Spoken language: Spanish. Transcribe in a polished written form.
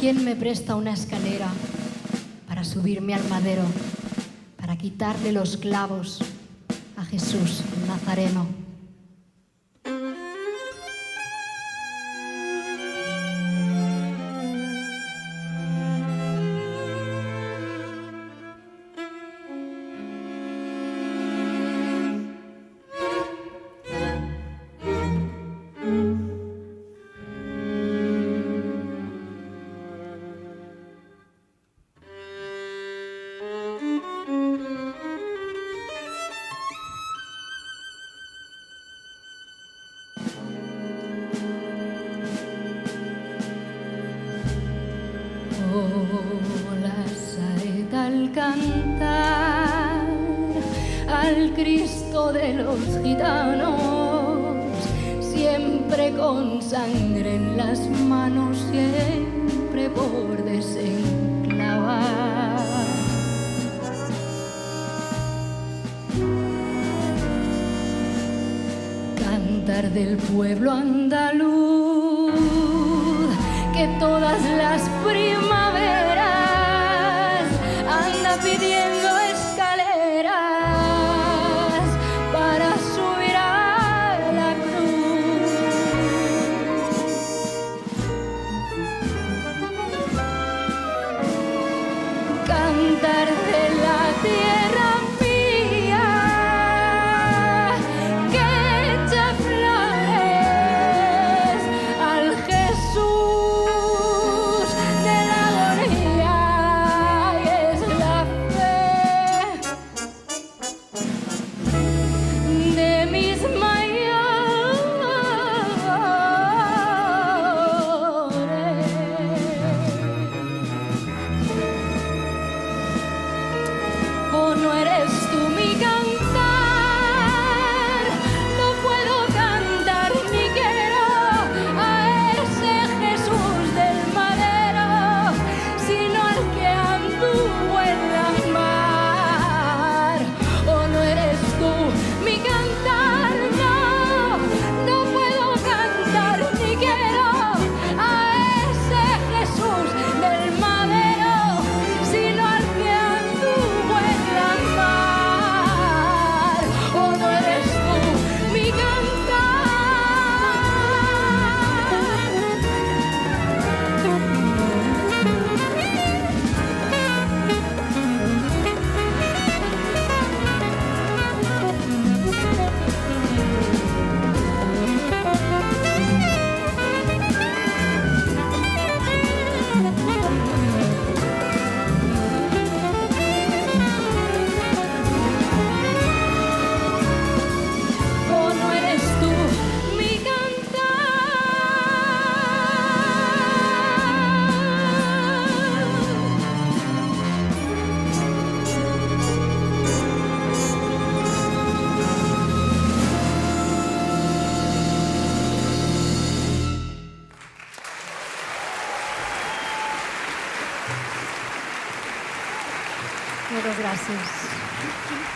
¿Quién me presta una escalera para subirme al madero, para quitarle los clavos a Jesús Nazareno? La saeta al cantar al Cristo de los gitanos, siempre con sangre en las manos, siempre por desenclavar. Cantar del pueblo andaluz que todas las primaveras anda pidiendo escaleras para subir a la cruz. Cantar de la tierra mía que echa flores al Jesús de la agonía, y es la fe de mis mayores. ¿O no eres tú mi cantar? No puedo cantar ni quiero a ese Jesús del madero, sino al que anduvo en la mar. ¿O no eres tú mi cantar? No, no puedo cantar ni quiero a ese Jesús del madero, sino al que anduvo en la mar. ¿O no eres tú mi ¿O no eres tú mi Muchas gracias.